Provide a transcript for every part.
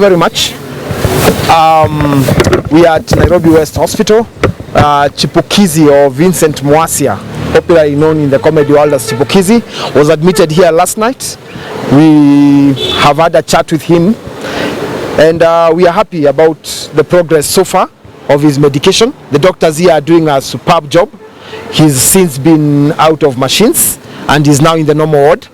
Very much. We are at Nairobi West Hospital. Chipukizi, or Vincent Mwasia, popularly known in the comedy world as Chipukizi, was admitted here last night. We have had a chat with him, and we are happy about the progress so far of his medication. The doctors here are doing a superb job. He's since been out of machines and is now in the normal ward.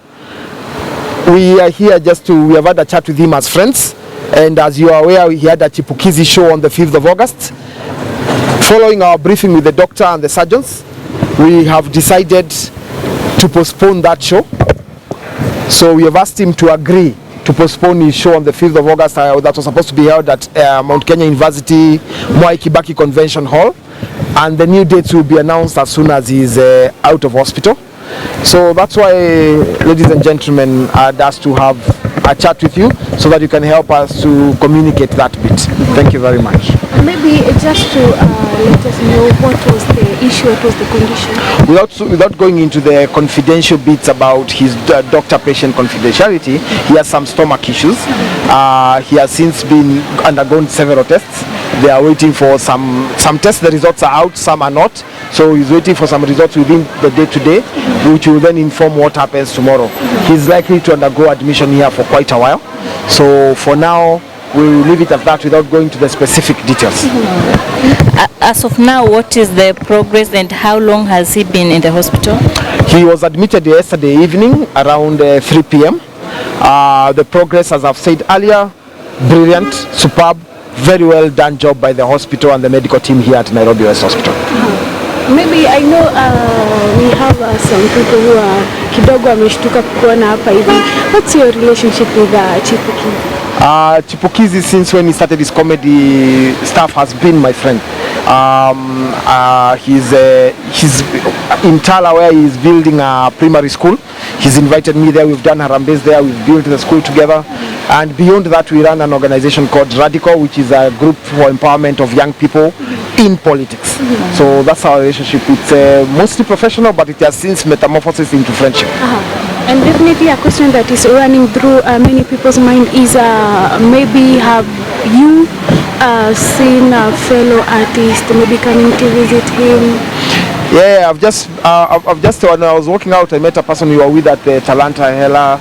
We are here we have had a chat with him as friends. And as you are aware, he had a Chipukizi show on the 5th of August. Following our briefing with the doctor and the surgeons, we have decided to postpone that show. So we have asked him to agree to postpone his show on the 5th of August that was supposed to be held at Mount Kenya University Mwai Kibaki Convention Hall. And the new dates will be announced as soon as he is out of hospital. So that's why, ladies and gentlemen, I'd asked to have a chat with you so that you can help us to communicate that bit. Thank you very much. Maybe just to let us know what was the issue, what was the condition? Without going into the confidential bits about his doctor-patient confidentiality, he has some stomach issues. He has since been undergone several tests. They are waiting for some tests. The results are out, some are not. So he's waiting for some results within the day today, which will then inform what happens tomorrow. He's likely to undergo admission here for quite a while. So for now, we'll leave it at that without going to the specific details. As of now, what is the progress and how long has he been in the hospital? He was admitted yesterday evening around 3 p.m. The progress, as I've said earlier, brilliant, superb, very well done job by the hospital and the medical team here at Nairobi West Hospital. Maybe I know we have some people who are kidogo wameshtuka kukuona hapa hivi. What's your relationship with Chipukizi? Chipukizi, since when he started his comedy stuff, has been my friend. He's in Tala, where he's building a primary school. He's invited me there. We've done Harambes there. We've built the school together. And beyond that, we run an organization called Radical, which is a group for empowerment of young people in politics. So that's our relationship. It's mostly professional, but it has since metamorphosed into friendship. And definitely a question that is running through many people's mind is maybe have you seen a fellow artist maybe coming to visit him? Yeah, I've just when I was walking out, I met a person we were with at the Talanta Hela.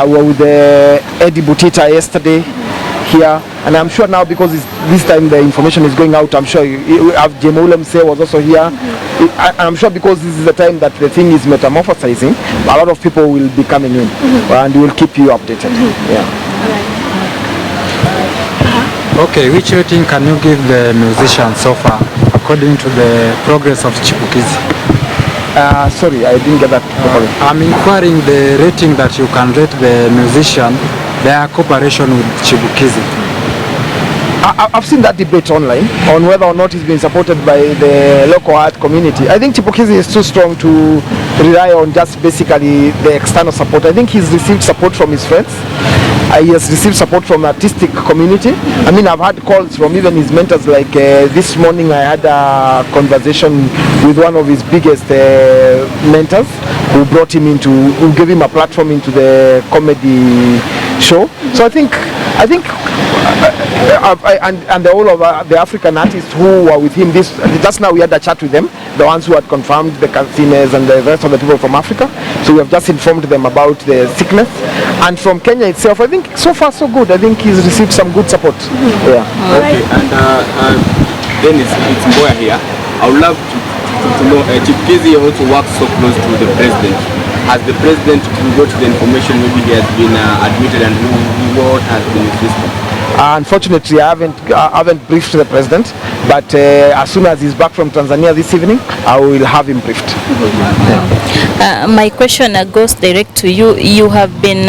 We were with Eddie Butita yesterday here, and I'm sure now, because this time the information is going out, I'm sure Jemolem Say was also here. I'm sure because this is the time that the thing is metamorphosizing, a lot of people will be coming in, and we'll keep you updated. Yeah. Okay, which rating can you give the musician so far, according to the progress of Chipukizi? Sorry, I didn't get that properly. I'm inquiring the rating that you can rate the musician, their cooperation with Chipukizi. I've seen that debate online on whether or not he's been supported by the local art community. I think Chipukizi is too strong to rely on just basically the external support. I think he's received support from his friends. He has received support from the artistic community. I mean, I've had calls from even his mentors. Like this morning, I had a conversation with one of his biggest mentors, who brought him who gave him a platform into the comedy show. So I think and the whole of the African artists who were with him, just now we had a chat with them, the ones who had confirmed the Casinas and the rest of the people from Africa. So we have just informed them about the sickness. And from Kenya itself, I think so far so good. I think he's received some good support. Yeah. Okay, and then it's Mboya here. I would love to know, Chipukizi also works so close to the president. Has the president got the information maybe he has been admitted, and what has been his response? Unfortunately, I haven't briefed the president, but as soon as he's back from Tanzania this evening, I will have him briefed. My question goes direct to you. You have been,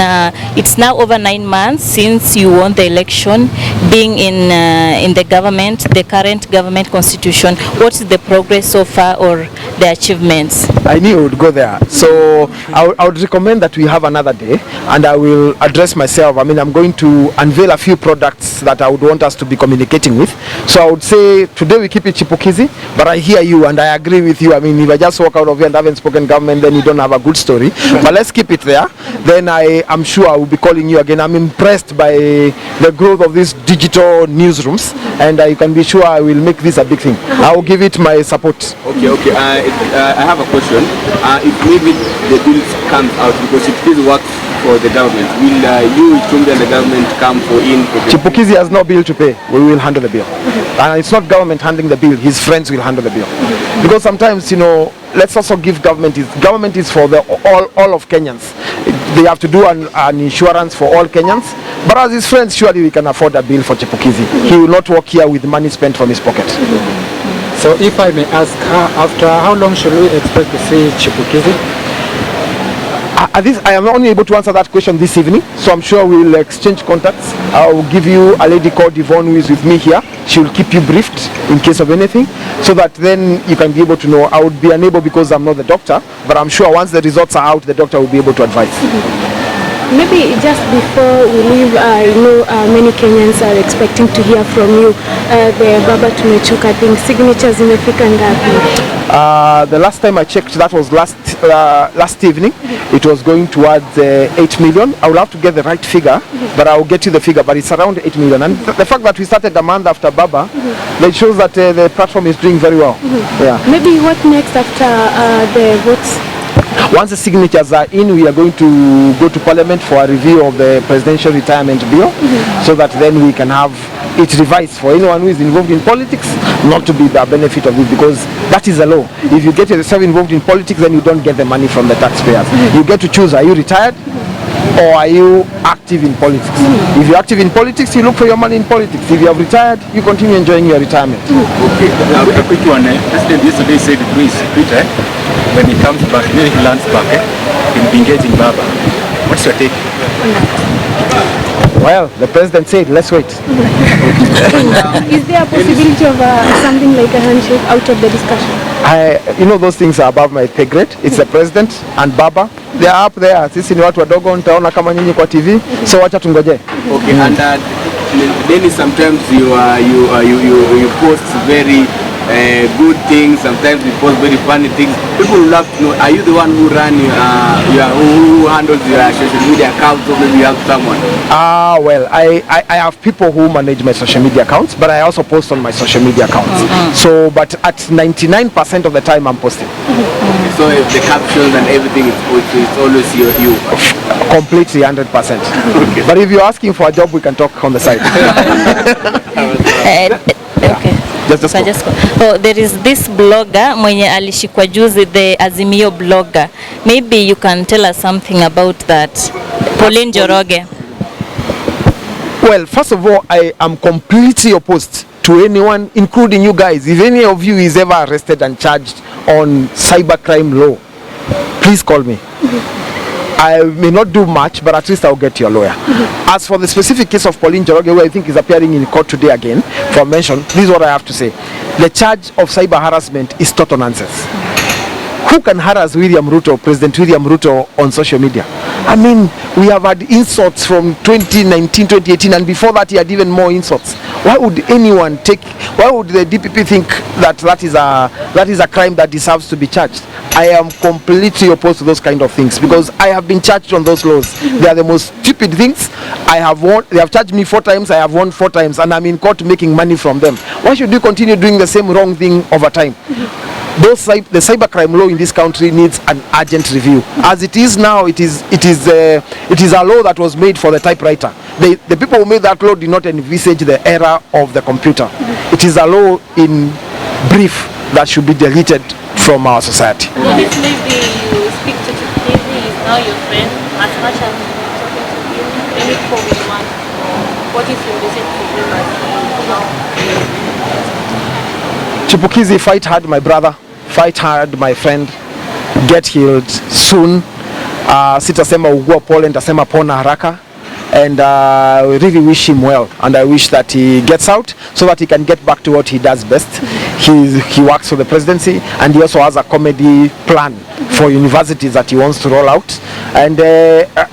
it's now over 9 months since you won the election. being in the government, the current government constitution, what is the progress so far or the achievements? I knew you would go there. So I would recommend that we have another day and I will address myself. I mean, I'm going to unveil a few products that I would want us to be communicating with. So I would say today we keep it chipukizi, but I hear you and I agree with you. I mean, if I just walk out of here and haven't spoken government, then you don't have a good story. But let's keep it there. Then I am sure I will be calling you again. I'm impressed by the growth of these digital newsrooms, and you can be sure I will make this a big thing. I will give it my support. Okay. I have a question. If maybe the bill comes out, because Chipukizi works for the government, will you, Itumbi, and the government come for in? Chipukizi has no bill to pay. We will handle the bill. And it's not government handling the bill. His friends will handle the bill. Because sometimes, you know, let's also give government is for the all of Kenyans. They have to do an insurance for all Kenyans. But as his friends, surely we can afford a bill for Chipukizi. He will not work here with money spent from his pocket. So if I may ask, after how long should we expect to see Chipukizi? I am only able to answer that question this evening, so I'm sure we will exchange contacts. I'll give you a lady called Yvonne who is with me here. She will keep you briefed in case of anything, so that then you can be able to know. I would be unable because I'm not the doctor, but I'm sure once the results are out, the doctor will be able to advise. Maybe just before we leave, I know many Kenyans are expecting to hear from you. The Baba Tumechuka thing, signatures imefika ngapi? The last time I checked, that was last evening. It was going towards 8 million. I will have to get the right figure, but I will get you the figure. But it's around 8 million. And the fact that we started a month after Baba, that shows that the platform is doing very well. Yeah. Maybe what next after the votes? Once the signatures are in, we are going to go to Parliament for a review of the presidential retirement bill, so that then we can have it revised for anyone who is involved in politics not to be the benefit of it, because that is a law. If you get yourself involved in politics, then you don't get the money from the taxpayers. You get to choose, are you retired or are you active in politics? If you're active in politics, you look for your money in politics. If you have retired, you continue enjoying your retirement. Okay, now a quick one. President yesterday said through his Twitter, when he comes back, when he lands back, he'll be engaging Baba. What's your take? Well, the president said, let's wait. Is there a possibility of something like a handshake out of the discussion? You know, those things are above my pay grade. It's the president and Baba. They are up there. Sisi ni watu wadogo, nitaona kama nyinyi kwa TV. So wacha tungoje. Okay, and then sometimes you post very good things, sometimes you post very funny things. People will love to know, are you the one who who handles your social media accounts, or maybe you have someone? Well, I have people who manage my social media accounts, but I also post on my social media accounts. So, but at 99% of the time I'm posting. So if the captions and everything, it's always you. Completely 100%. Okay. But if you're asking for a job, we can talk on the side. Okay. So there is this blogger mwenye alishikwa juzi, the Azimio blogger. Maybe you can tell us something about that. Pauline Njoroge. Well, first of all, I am completely opposed to anyone, including you guys. If any of you is ever arrested and charged on cybercrime law, please call me. I may not do much, but at least I'll get your lawyer. As for the specific case of Pauline Njoroge, who I think is appearing in court today again for mention, this is what I have to say. The charge of cyber harassment is total nonsense. Who can harass William Ruto, President William Ruto, on social media? I mean, we have had insults from 2019, 2018, and before that he had even more insults. Why would anyone why would the DPP think that is a crime that deserves to be charged? I am completely opposed to those kind of things, because I have been charged on those laws. They are the most stupid things. They have charged me 4 times, I have won 4 times, and I'm in court making money from them. Why should we continue doing the same wrong thing over time? The cybercrime law in this country needs an urgent review. As it is now, it is a law that was made for the typewriter. The people who made that law did not envisage the era of the computer. It is a law in brief that should be deleted from our society. Maybe you speak to Chipukizi, he's now your friend, as much as you've been talking to him, maybe for one, what if you listen to him as he now? Chipukizi, fight hard, my brother. Fight hard, my friend. Get healed soon. Sitasema ugua pole, nitasema pona haraka. and we really wish him well, and I wish that he gets out so that he can get back to what he does best. He works for the presidency, and he also has a comedy plan for universities that he wants to roll out, and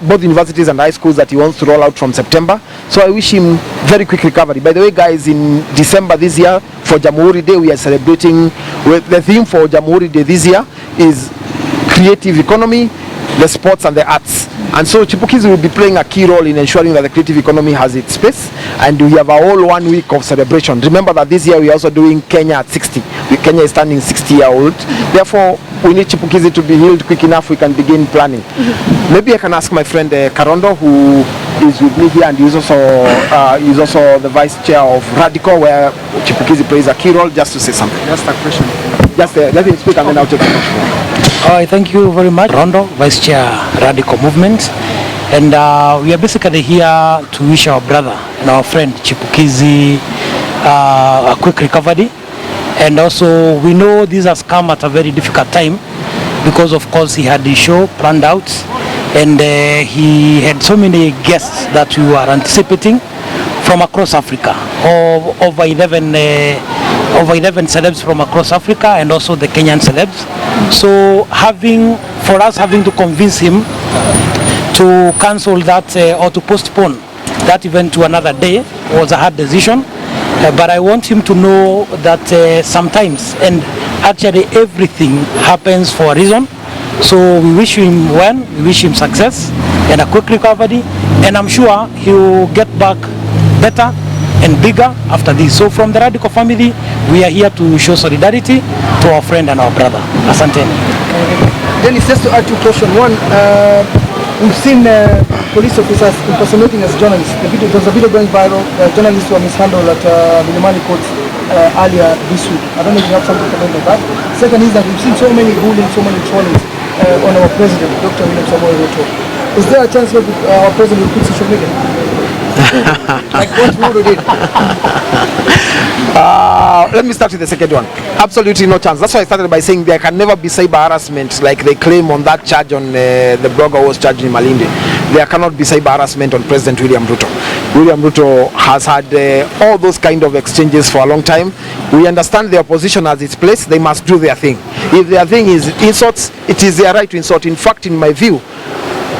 both universities and high schools that he wants to roll out from September. So I wish him very quick recovery. By the way, guys, in December this year for Jamhuri Day, we are celebrating, the theme for Jamhuri Day this year is creative economy, the sports and the arts. And so Chipukizi will be playing a key role in ensuring that the creative economy has its space, and we have a whole 1 week of celebration. Remember that this year we are also doing Kenya at 60. Kenya is turning 60-year-old. Therefore, we need Chipukizi to be healed quick enough we can begin planning. Maybe I can ask my friend Karondo, who is with me here, and he's also the vice chair of Radical, where Chipukizi plays a key role, just to say something. Just a question. Just let him speak and then I'll take the question. Thank you very much, Rondo, Vice Chair, Radical Movement. And we are basically here to wish our brother and our friend Chipukizi a quick recovery. And also, we know this has come at a very difficult time because, of course, he had the show planned out, and he had so many guests that we were anticipating from across Africa, over 11 celebs from across Africa, and also the Kenyan celebs. So for us having to convince him to cancel that or to postpone that event to another day was a hard decision. But I want him to know that sometimes, and actually everything happens for a reason. So we wish him well, we wish him success and a quick recovery, and I'm sure he will get back better and bigger after this. So from the Radical family, we are here to show solidarity to our friend and our brother. Asante. Dennis, just to add to question one, we've seen police officers impersonating as journalists. There's a video going viral. Journalists were mishandled at Milimani Court earlier this week. I don't know if you have something to comment on that. Second is that we've seen so many bullying, so many trollings on our president, Dr. William Samoei Ruto. Is there a chance that our president will quit social media? Like what Ruto did? Let me start with the second one. Absolutely no chance. That's why I started by saying there can never be cyber harassment like they claim on that charge on the blogger who was charged in Malindi. There cannot be cyber harassment on President William Ruto. William Ruto has had all those kind of exchanges for a long time. We understand the opposition has its place. They must do their thing. If their thing is insults, it is their right to insult. In fact, in my view,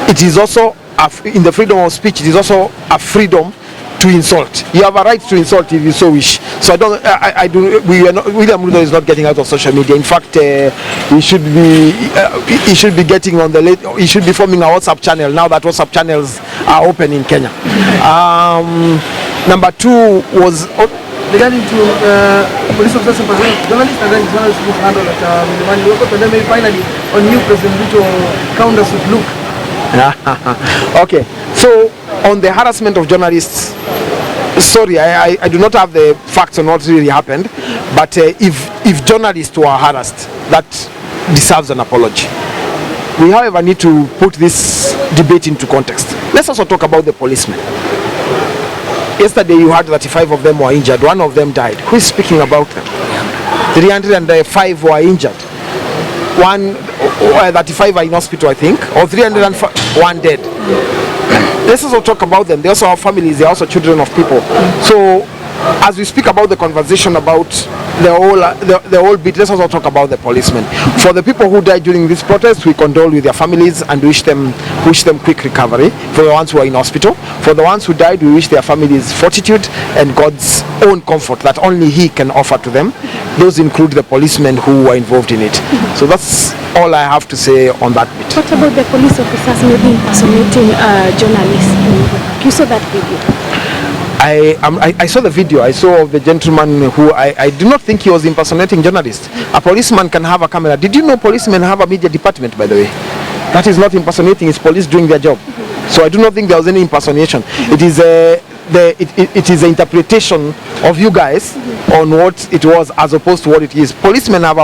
it is also in the freedom of speech, it is also a freedom to insult. You have a right to insult if you so wish. So William Ruto is not getting out of social media. In fact, he should be getting on he should be forming a WhatsApp channel now that WhatsApp channels are open in Kenya. Number two was regarding to police officers impersonating journalists, and then journalists who handled at Milimani Court, and then maybe finally on new President Ruto counters with Luke. Okay, so on the harassment of journalists, sorry, I do not have the facts on what really happened, but if journalists were harassed, that deserves an apology. We, however, need to put this debate into context. Let's also talk about the policemen. Yesterday you heard 35 of them were injured, one of them died. Who is speaking about them? 305 were injured. 35 are in hospital, I think, or 301 dead. Let's also talk about them. They also have families, they are also children of people. So as we speak about the conversation about the whole bit, let's also talk about the policemen. For the people who died during this protest, we condole with their families and wish them quick recovery. For the ones who are in hospital, for the ones who died, we wish their families fortitude and God's own comfort that only He can offer to them. Those include the policemen who were involved in it. So that's all I have to say on that bit. What about the police officers maybe impersonating journalists? You saw that video? I saw the video. I saw the gentleman who I do not think he was impersonating journalists. A policeman can have a camera. Did you know policemen have a media department, by the way? That is not impersonating, it's police doing their job. So I do not think there was any impersonation. It is it is the interpretation of you guys on what it was as opposed to what it is. Policemen have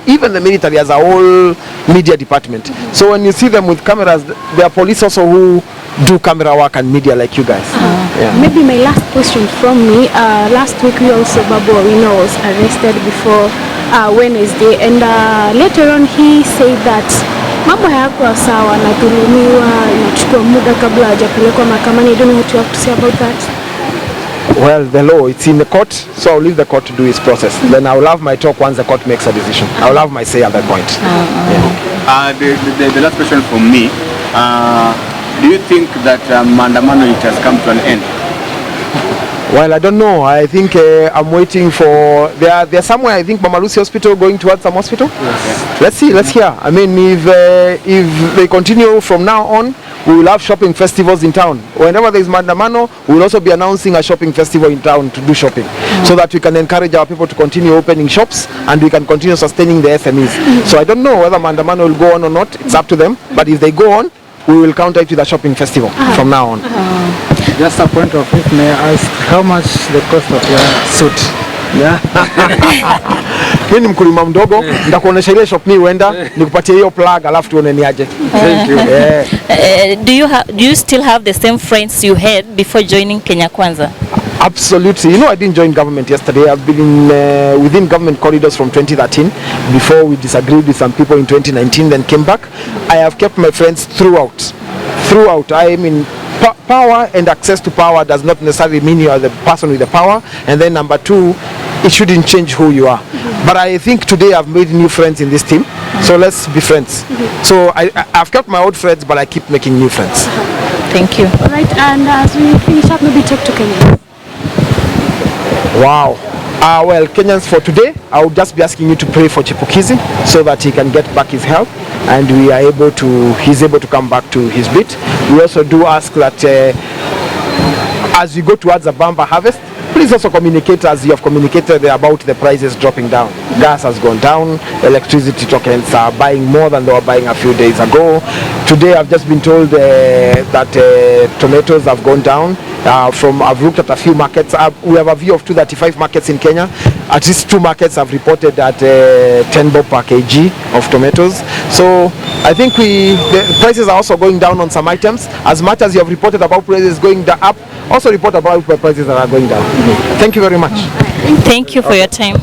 even the military has a whole media department. So when you see them with cameras, there are police also who do camera work and media like you guys. Maybe my last question from me. Last week we also Babu Owino was arrested before Wednesday, and later on he said that mambo hayakuwa sawa, nadhulumiwa, inachukua muda kabla hajapelekwa mahakamani. I don't know what you have to say about that. Well, the law, it's in the court, so I'll leave the court to do its process. Then I'll have my talk once the court makes a decision. I'll have my say at that point. The last question from me. Do you think that Maandamano, it has come to an end? Well, I don't know. I think I'm waiting for... They're somewhere, I think, Mama Lucy Hospital, going towards some hospital. Yes. Let's see, let's hear. I mean, if they continue from now on, we will have shopping festivals in town. Whenever there is Maandamano, we will also be announcing a shopping festival in town to do shopping, so that we can encourage our people to continue opening shops and we can continue sustaining the SMEs. So I don't know whether Maandamano will go on or not. It's up to them. But if they go on, we will counter it with a shopping festival from now on. Just a point of it, may I ask how much the cost of your suit? Yeah. Mimi ni mkulima mdogo, nitakuonesha ile shop mimi huenda nikupatie hiyo plug alafu tuone ni aje. Thank you. Do you still have the same friends you had before joining Kenya Kwanza? Absolutely. You know, I didn't join government yesterday. I've been in, within government corridors from 2013 before we disagreed with some people in 2019, then came back. I have kept my friends throughout. I mean, power and access to power does not necessarily mean you are the person with the power. And then number two, it shouldn't change who you are. But I think today I've made new friends in this team. So let's be friends. So I've kept my old friends, but I keep making new friends. Thank you. All right, and as we finish up, maybe talk to Kenyans. Wow. Well, Kenyans, for today, I would just be asking you to pray for Chipukizi so that he can get back his health and he's able to come back to his beat. We also do ask that as we go towards the bumper harvest, please also communicate as you have communicated about the prices dropping down. Gas has gone down, electricity tokens are buying more than they were buying a few days ago. Today I've just been told that tomatoes have gone down. I've looked at a few markets. We have a view of 235 markets in Kenya. At least 2 markets have reported at 10 bob per kg of tomatoes. So I think the prices are also going down on some items. As much as you have reported about prices going up, also report about prices that are going down. Thank you very much. Thank you for your time.